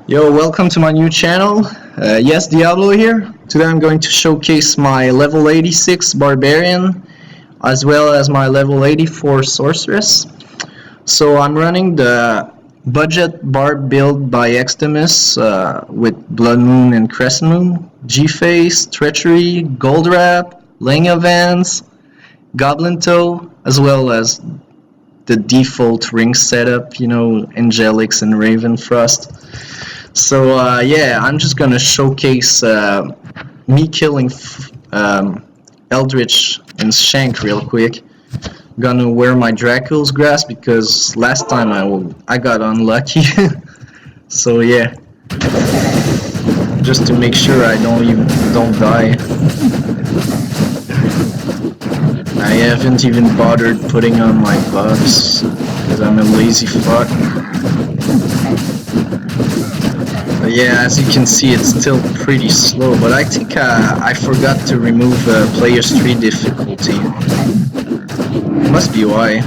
Yo, welcome to my new channel. Yes, Diablo here. Today I'm going to showcase my level 86 Barbarian as well as my level 84 Sorceress. So I'm running the budget barb build by Extremis with Blood Moon and Crescent Moon, G-Face, Treachery, Gold Wrap, Lenya Vans, Goblin Toe, as well as the default ring setup, you know, Angelics and Raven Frost. So yeah, I'm just gonna showcase me killing Eldritch and Shank real quick. Gonna wear my Dracul's Grasp because last time I got unlucky. So yeah, just to make sure I don't die. I haven't even bothered putting on my buffs because I'm a lazy fuck. But yeah, as you can see, it's still pretty slow, but I think I forgot to remove players 3 difficulty. Must be why.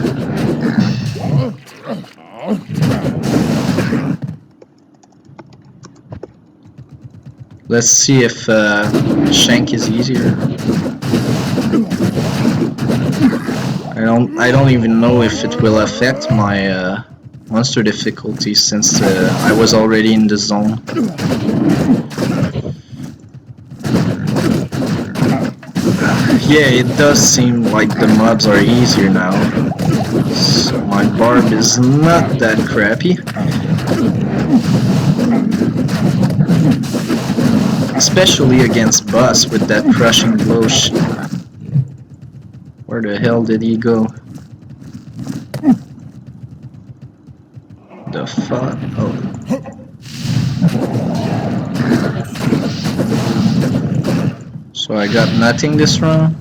Let's see if Shank is easier. I don't even know if it will affect my monster difficulty since I was already in the zone. Yeah, it does seem like the mobs are easier now. So my barb is not that crappy. Especially against boss with that crushing blow shit. Where the hell did he go? The fuck? Oh. So I got nothing this round?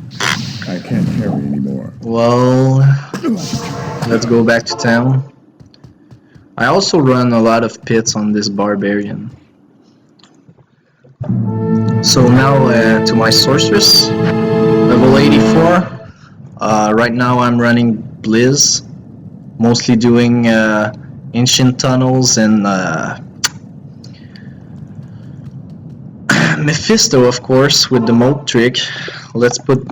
I can't carry anymore. Well, let's go back to town. I also run a lot of pits on this Barbarian. So now to my Sorceress, level 84. Right now I'm running Blizz, mostly doing Ancient Tunnels and Mephisto, of course, with the moat trick. Let's put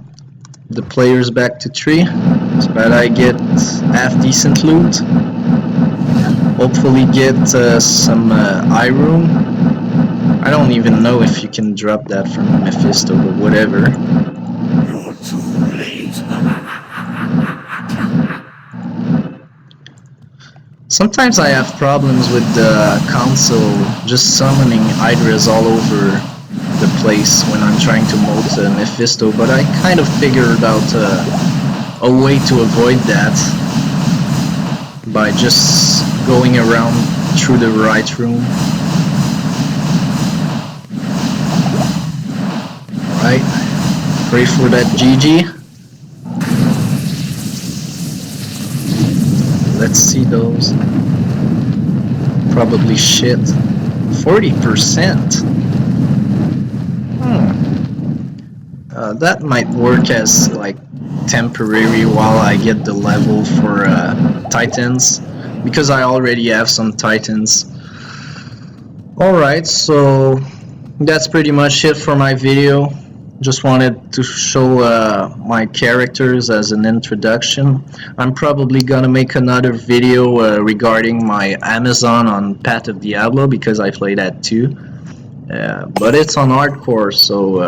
the players back to 3 so that I get half decent loot. Hopefully get some eye room. I don't even know if you can drop that from Mephisto, but whatever. Sometimes I have problems with the console just summoning Hydras all over the place when I'm trying to mold Mephisto, but I kind of figured out a way to avoid that by just going around through the right room. Alright, pray for that GG. Let's see those. Probably shit. 40%. That might work as like temporary while I get the level for Titans, because I already have some Titans. Alright, so that's pretty much it for my video. Just wanted to show my characters as an introduction. I'm probably gonna make another video regarding my Amazon on Path of Diablo because I play that too. But it's on hardcore, so